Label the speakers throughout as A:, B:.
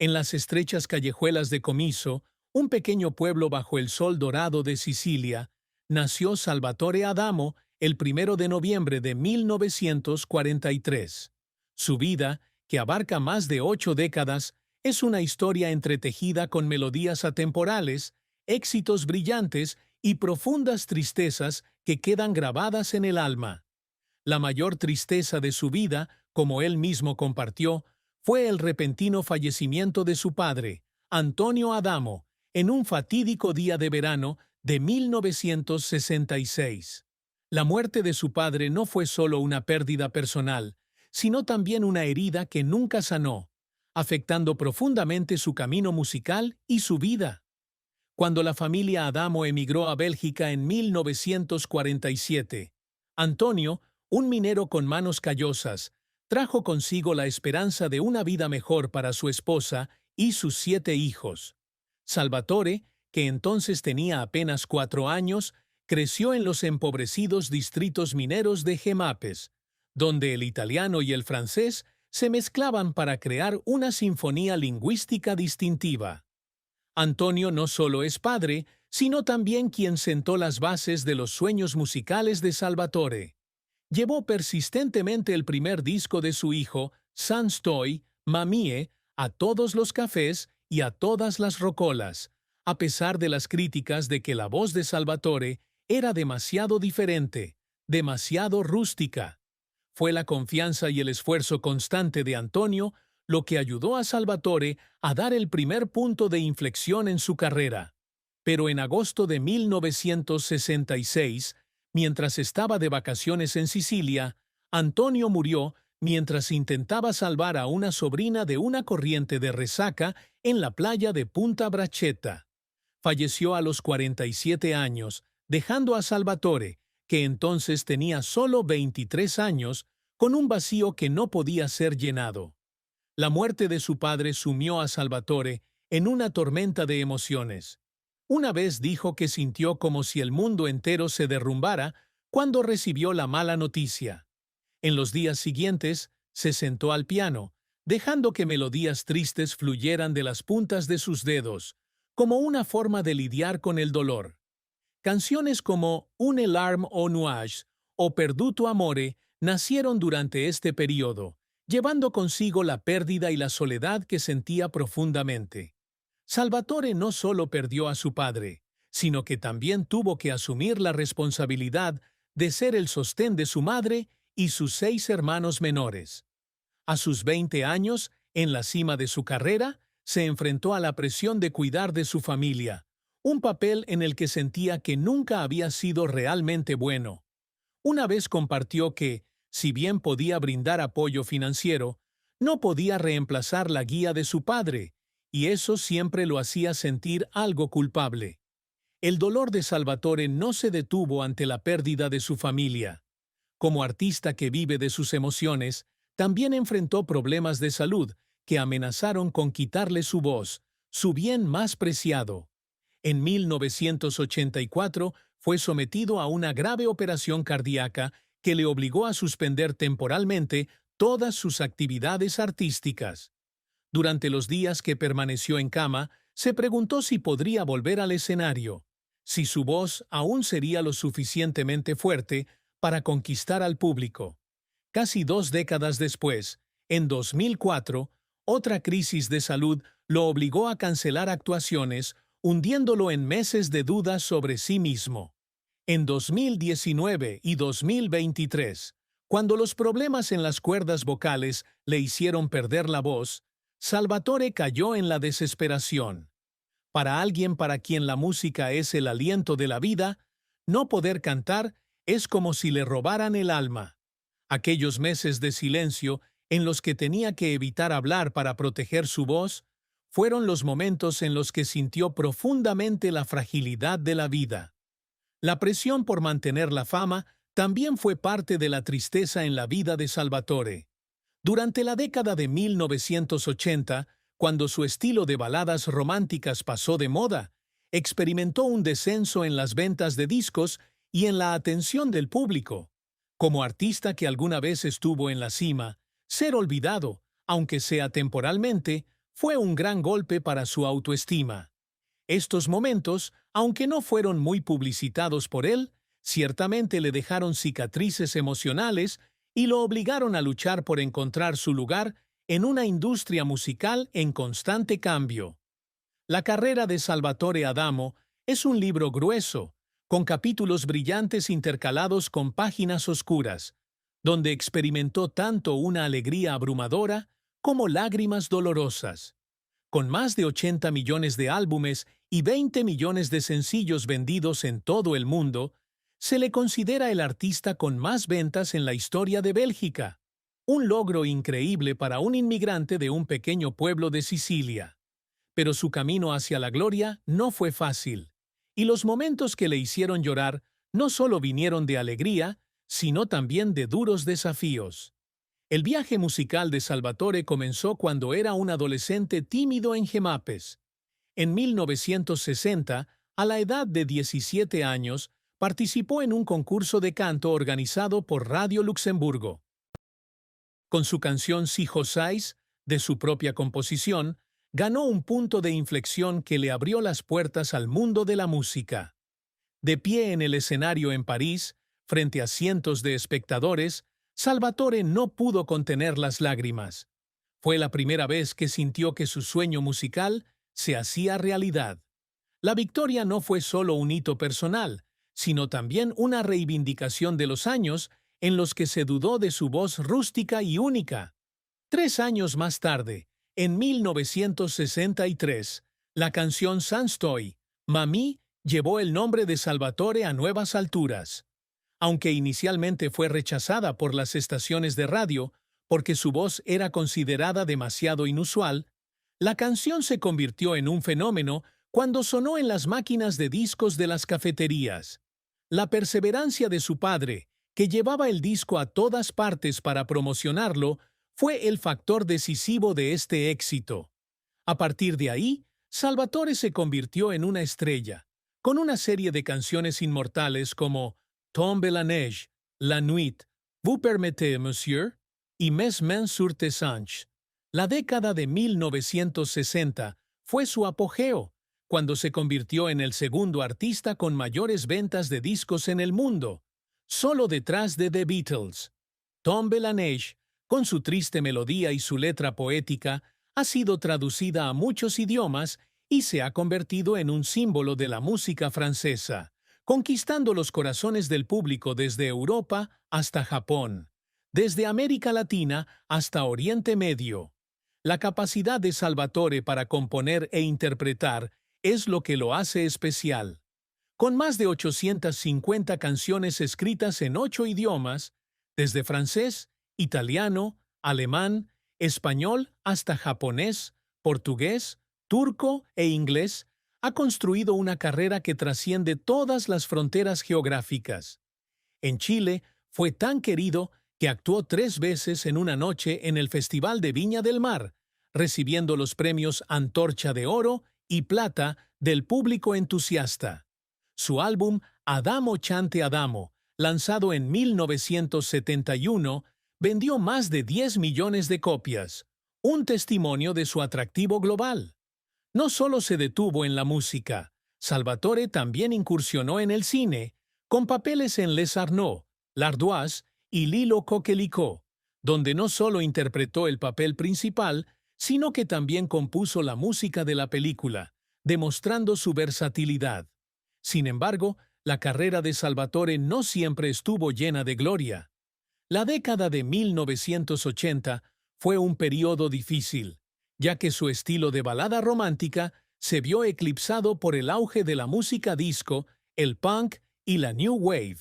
A: En las estrechas callejuelas de Comiso, un pequeño pueblo bajo el sol dorado de Sicilia, nació Salvatore Adamo el 1 de noviembre de 1943. Su vida, que abarca más de 8 décadas, es una historia entretejida con melodías atemporales, éxitos brillantes y profundas tristezas que quedan grabadas en el alma. La mayor tristeza de su vida, como él mismo compartió, fue el repentino fallecimiento de su padre, Antonio Adamo, en un fatídico día de verano de 1966. La muerte de su padre no fue solo una pérdida personal, sino también una herida que nunca sanó, afectando profundamente su camino musical y su vida. Cuando la familia Adamo emigró a Bélgica en 1947, Antonio, un minero con manos callosas, trajo consigo la esperanza de una vida mejor para su esposa y sus 7 hijos. Salvatore, que entonces tenía apenas 4 años, creció en los empobrecidos distritos mineros de Gemapes, donde el italiano y el francés se mezclaban para crear una sinfonía lingüística distintiva. Antonio no solo es padre, sino también quien sentó las bases de los sueños musicales de Salvatore. Llevó persistentemente el primer disco de su hijo, Sans Toi, Mamie, a todos los cafés y a todas las rocolas, a pesar de las críticas de que la voz de Salvatore era demasiado diferente, demasiado rústica. Fue la confianza y el esfuerzo constante de Antonio lo que ayudó a Salvatore a dar el primer punto de inflexión en su carrera. Pero en agosto de 1966, mientras estaba de vacaciones en Sicilia, Antonio murió mientras intentaba salvar a una sobrina de una corriente de resaca en la playa de Punta Brachetta. Falleció a los 47 años, dejando a Salvatore, que entonces tenía solo 23 años, con un vacío que no podía ser llenado. La muerte de su padre sumió a Salvatore en una tormenta de emociones. Una vez dijo que sintió como si el mundo entero se derrumbara cuando recibió la mala noticia. En los días siguientes, se sentó al piano, dejando que melodías tristes fluyeran de las puntas de sus dedos, como una forma de lidiar con el dolor. Canciones como Une larme au nuage o Perduto amore nacieron durante este periodo, llevando consigo la pérdida y la soledad que sentía profundamente. Salvatore no solo perdió a su padre, sino que también tuvo que asumir la responsabilidad de ser el sostén de su madre y sus 6 hermanos menores. A sus 20 años, en la cima de su carrera, se enfrentó a la presión de cuidar de su familia, un papel en el que sentía que nunca había sido realmente bueno. Una vez compartió que, si bien podía brindar apoyo financiero, no podía reemplazar la guía de su padre, y eso siempre lo hacía sentir algo culpable. El dolor de Salvatore no se detuvo ante la pérdida de su familia. Como artista que vive de sus emociones, también enfrentó problemas de salud que amenazaron con quitarle su voz, su bien más preciado. En 1984 fue sometido a una grave operación cardíaca que le obligó a suspender temporalmente todas sus actividades artísticas. Durante los días que permaneció en cama, se preguntó si podría volver al escenario, si su voz aún sería lo suficientemente fuerte para conquistar al público. Casi 2 décadas después, en 2004, otra crisis de salud lo obligó a cancelar actuaciones, hundiéndolo en meses de dudas sobre sí mismo. En 2019 y 2023, cuando los problemas en las cuerdas vocales le hicieron perder la voz, Salvatore cayó en la desesperación. Para alguien para quien la música es el aliento de la vida, no poder cantar es como si le robaran el alma. Aquellos meses de silencio en los que tenía que evitar hablar para proteger su voz, fueron los momentos en los que sintió profundamente la fragilidad de la vida. La presión por mantener la fama también fue parte de la tristeza en la vida de Salvatore. Durante la década de 1980, cuando su estilo de baladas románticas pasó de moda, experimentó un descenso en las ventas de discos y en la atención del público. Como artista que alguna vez estuvo en la cima, ser olvidado, aunque sea temporalmente, fue un gran golpe para su autoestima. Estos momentos, aunque no fueron muy publicitados por él, ciertamente le dejaron cicatrices emocionales y lo obligaron a luchar por encontrar su lugar en una industria musical en constante cambio. La carrera de Salvatore Adamo es un libro grueso, con capítulos brillantes intercalados con páginas oscuras, donde experimentó tanto una alegría abrumadora como lágrimas dolorosas. Con más de 80 millones de álbumes y 20 millones de sencillos vendidos en todo el mundo, se le considera el artista con más ventas en la historia de Bélgica, un logro increíble para un inmigrante de un pequeño pueblo de Sicilia. Pero su camino hacia la gloria no fue fácil, y los momentos que le hicieron llorar no solo vinieron de alegría, sino también de duros desafíos. El viaje musical de Salvatore comenzó cuando era un adolescente tímido en Gemapes. En 1960, a la edad de 17 años, participó en un concurso de canto organizado por Radio Luxemburgo. Con su canción Si Josais, de su propia composición, ganó un punto de inflexión que le abrió las puertas al mundo de la música. De pie en el escenario en París, frente a cientos de espectadores, Salvatore no pudo contener las lágrimas. Fue la primera vez que sintió que su sueño musical se hacía realidad. La victoria no fue solo un hito personal, sino también una reivindicación de los años en los que se dudó de su voz rústica y única. 3 años más tarde, en 1963, la canción Sanstoy, Mamí, llevó el nombre de Salvatore a nuevas alturas. Aunque inicialmente fue rechazada por las estaciones de radio porque su voz era considerada demasiado inusual, la canción se convirtió en un fenómeno cuando sonó en las máquinas de discos de las cafeterías. La perseverancia de su padre, que llevaba el disco a todas partes para promocionarlo, fue el factor decisivo de este éxito. A partir de ahí, Salvatore se convirtió en una estrella, con una serie de canciones inmortales como Tombe la neige, La nuit, Vous permettez, monsieur, y Mes mains sur tes hanches. La década de 1960 fue su apogeo, cuando se convirtió en el segundo artista con mayores ventas de discos en el mundo, solo detrás de The Beatles. Tombe la neige, con su triste melodía y su letra poética, ha sido traducida a muchos idiomas y se ha convertido en un símbolo de la música francesa, conquistando los corazones del público desde Europa hasta Japón, desde América Latina hasta Oriente Medio. La capacidad de Salvatore para componer e interpretar es lo que lo hace especial. Con más de 850 canciones escritas en 8 idiomas, desde francés, italiano, alemán, español hasta japonés, portugués, turco e inglés, ha construido una carrera que trasciende todas las fronteras geográficas. En Chile, fue tan querido que actuó 3 veces en una noche en el Festival de Viña del Mar, recibiendo los premios Antorcha de Oro y Plata del público entusiasta. Su álbum Adamo Chante Adamo, lanzado en 1971, vendió más de 10 millones de copias, un testimonio de su atractivo global. No solo se detuvo en la música, Salvatore también incursionó en el cine, con papeles en Les Arnaud, L'Ardoise y Lilo Coquelicot, donde no solo interpretó el papel principal, sino que también compuso la música de la película, demostrando su versatilidad. Sin embargo, la carrera de Salvatore no siempre estuvo llena de gloria. La década de 1980 fue un periodo difícil, ya que su estilo de balada romántica se vio eclipsado por el auge de la música disco, el punk y la new wave.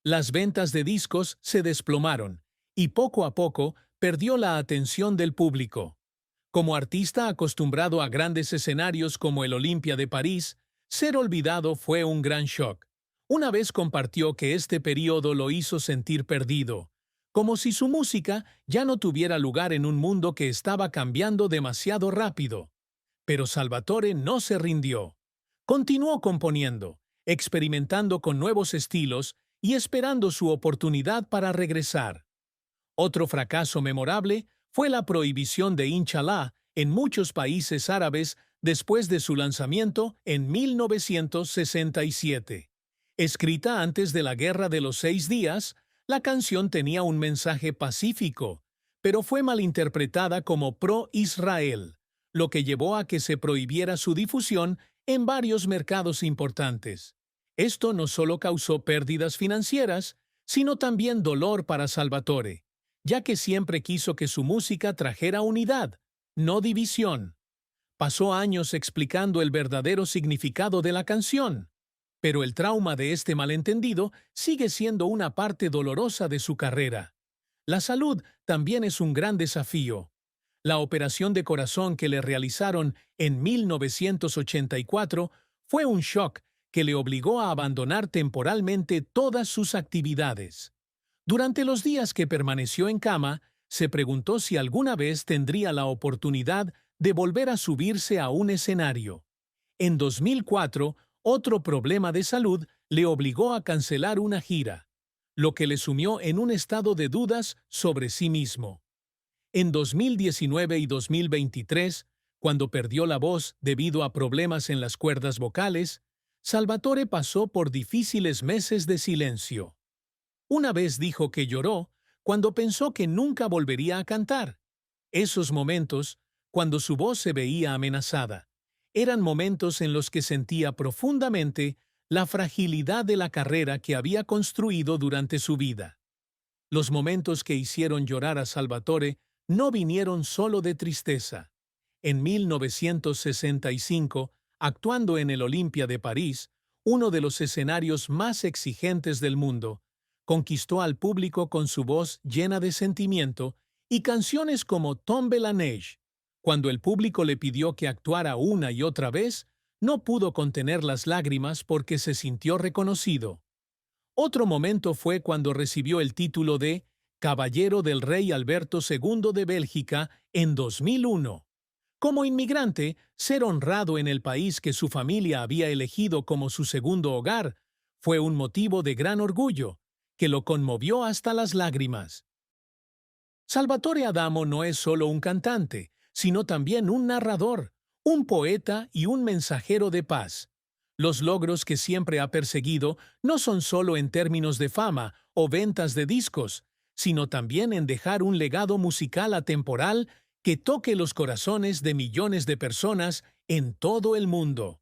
A: Las ventas de discos se desplomaron y poco a poco perdió la atención del público. Como artista acostumbrado a grandes escenarios como el Olympia de París, ser olvidado fue un gran shock. Una vez compartió que este periodo lo hizo sentir perdido, como si su música ya no tuviera lugar en un mundo que estaba cambiando demasiado rápido. Pero Salvatore no se rindió. Continuó componiendo, experimentando con nuevos estilos y esperando su oportunidad para regresar. Otro fracaso memorable fue la prohibición de Inshallah en muchos países árabes después de su lanzamiento en 1967. Escrita antes de la Guerra de los 6 días, la canción tenía un mensaje pacífico, pero fue malinterpretada como pro-Israel, lo que llevó a que se prohibiera su difusión en varios mercados importantes. Esto no solo causó pérdidas financieras, sino también dolor para Salvatore, ya que siempre quiso que su música trajera unidad, no división. Pasó años explicando el verdadero significado de la canción, pero el trauma de este malentendido sigue siendo una parte dolorosa de su carrera. La salud también es un gran desafío. La operación de corazón que le realizaron en 1984 fue un shock que le obligó a abandonar temporalmente todas sus actividades. Durante los días que permaneció en cama, se preguntó si alguna vez tendría la oportunidad de volver a subirse a un escenario. En 2004, otro problema de salud le obligó a cancelar una gira, lo que le sumió en un estado de dudas sobre sí mismo. En 2019 y 2023, cuando perdió la voz debido a problemas en las cuerdas vocales, Salvatore pasó por difíciles meses de silencio. Una vez dijo que lloró cuando pensó que nunca volvería a cantar. Esos momentos, cuando su voz se veía amenazada, eran momentos en los que sentía profundamente la fragilidad de la carrera que había construido durante su vida. Los momentos que hicieron llorar a Salvatore no vinieron solo de tristeza. En 1965, actuando en el Olympia de París, uno de los escenarios más exigentes del mundo, conquistó al público con su voz llena de sentimiento y canciones como Tombe la neige. Cuando el público le pidió que actuara una y otra vez, no pudo contener las lágrimas porque se sintió reconocido. Otro momento fue cuando recibió el título de Caballero del Rey Alberto II de Bélgica en 2001. Como inmigrante, ser honrado en el país que su familia había elegido como su segundo hogar fue un motivo de gran orgullo, que lo conmovió hasta las lágrimas. Salvatore Adamo no es solo un cantante, sino también un narrador, un poeta y un mensajero de paz. Los logros que siempre ha perseguido no son solo en términos de fama o ventas de discos, sino también en dejar un legado musical atemporal que toque los corazones de millones de personas en todo el mundo.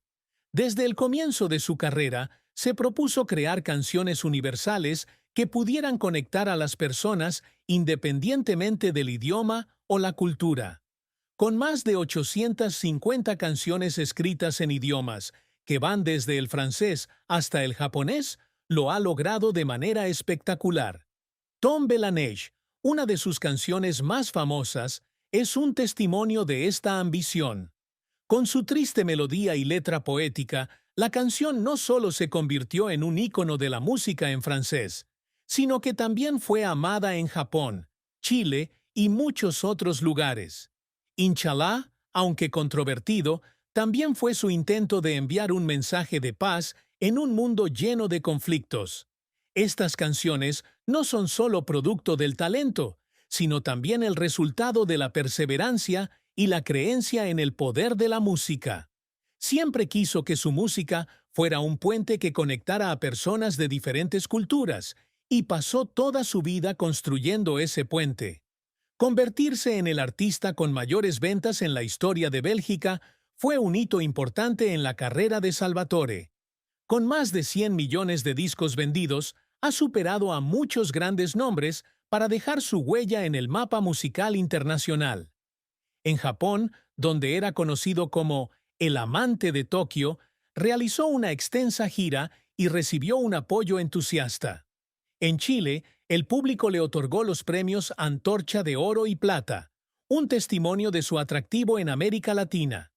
A: Desde el comienzo de su carrera, se propuso crear canciones universales que pudieran conectar a las personas independientemente del idioma o la cultura. Con más de 850 canciones escritas en idiomas, que van desde el francés hasta el japonés, lo ha logrado de manera espectacular. Tombe la neige, una de sus canciones más famosas, es un testimonio de esta ambición. Con su triste melodía y letra poética, la canción no solo se convirtió en un ícono de la música en francés, sino que también fue amada en Japón, Chile y muchos otros lugares. Inshallah, aunque controvertido, también fue su intento de enviar un mensaje de paz en un mundo lleno de conflictos. Estas canciones no son solo producto del talento, sino también el resultado de la perseverancia y la creencia en el poder de la música. Siempre quiso que su música fuera un puente que conectara a personas de diferentes culturas, y pasó toda su vida construyendo ese puente. Convertirse en el artista con mayores ventas en la historia de Bélgica fue un hito importante en la carrera de Salvatore. Con más de 100 millones de discos vendidos, ha superado a muchos grandes nombres para dejar su huella en el mapa musical internacional. En Japón, donde era conocido como el amante de Tokio, realizó una extensa gira y recibió un apoyo entusiasta. En Chile, el público le otorgó los premios Antorcha de Oro y Plata, un testimonio de su atractivo en América Latina.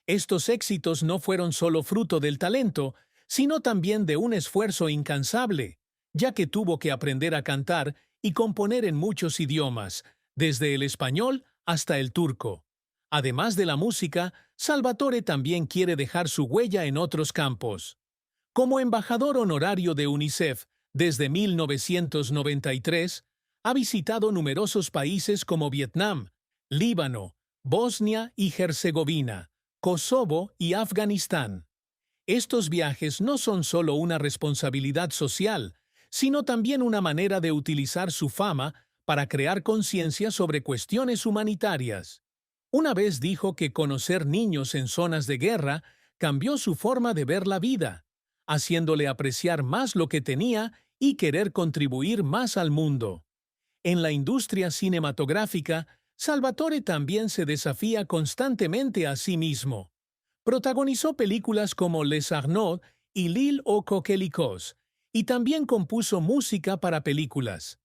A: Estos éxitos no fueron solo fruto del talento, sino también de un esfuerzo incansable, ya que tuvo que aprender a cantar y componer en muchos idiomas, desde el español hasta el turco. Además de la música, Salvatore también quiere dejar su huella en otros campos. Como embajador honorario de UNICEF desde 1993, ha visitado numerosos países como Vietnam, Líbano, Bosnia y Herzegovina, Kosovo y Afganistán. Estos viajes no son solo una responsabilidad social, sino también una manera de utilizar su fama para crear conciencia sobre cuestiones humanitarias. Una vez dijo que conocer niños en zonas de guerra cambió su forma de ver la vida, haciéndole apreciar más lo que tenía y querer contribuir más al mundo. En la industria cinematográfica, Salvatore también se desafía constantemente a sí mismo. Protagonizó películas como Les Arnaud y L'Île aux Coquelicots, y también compuso música para películas.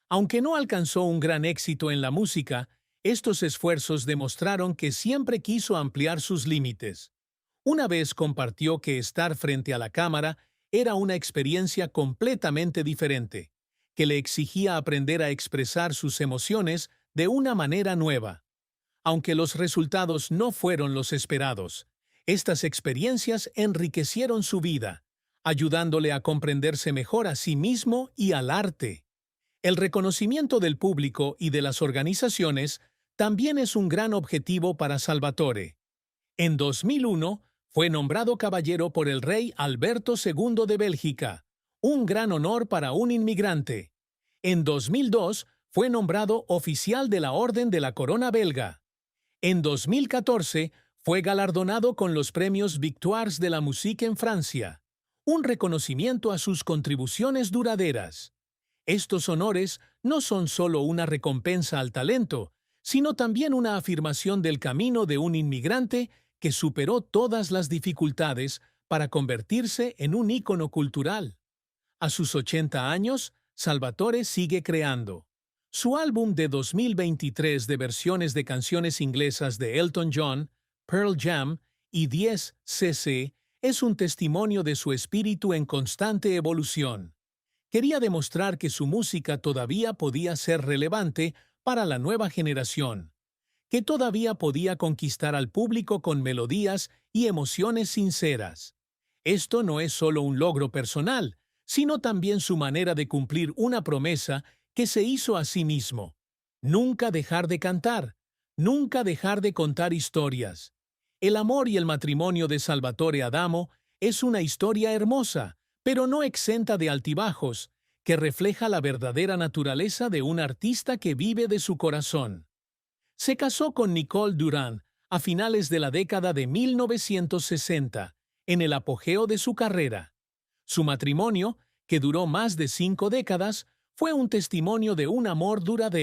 A: Aunque no alcanzó un gran éxito en la música, estos esfuerzos demostraron que siempre quiso ampliar sus límites. Una vez compartió que estar frente a la cámara era una experiencia completamente diferente, que le exigía aprender a expresar sus emociones de una manera nueva. Aunque los resultados no fueron los esperados, estas experiencias enriquecieron su vida, ayudándole a comprenderse mejor a sí mismo y al arte. El reconocimiento del público y de las organizaciones también es un gran objetivo para Salvatore. En 2001, fue nombrado caballero por el rey Alberto II de Bélgica, un gran honor para un inmigrante. En 2002, fue nombrado oficial de la Orden de la Corona belga. En 2014, fue galardonado con los premios Victoires de la Musique en Francia, un reconocimiento a sus contribuciones duraderas. Estos honores no son solo una recompensa al talento, sino también una afirmación del camino de un inmigrante que superó todas las dificultades para convertirse en un ícono cultural. A sus 80 años, Salvatore sigue creando. Su álbum de 2023 de versiones de canciones inglesas de Elton John, Pearl Jam y 10cc es un testimonio de su espíritu en constante evolución. Quería demostrar que su música todavía podía ser relevante para la nueva generación, que todavía podía conquistar al público con melodías y emociones sinceras. Esto no es solo un logro personal, sino también su manera de cumplir una promesa que se hizo a sí mismo. Nunca dejar de cantar, nunca dejar de contar historias. El amor y el matrimonio de Salvatore Adamo es una historia hermosa, pero no exenta de altibajos, que refleja la verdadera naturaleza de un artista que vive de su corazón. Se casó con Nicole Durand a finales de la década de 1960, en el apogeo de su carrera. Su matrimonio, que duró más de 5 décadas, fue un testimonio de un amor duradero.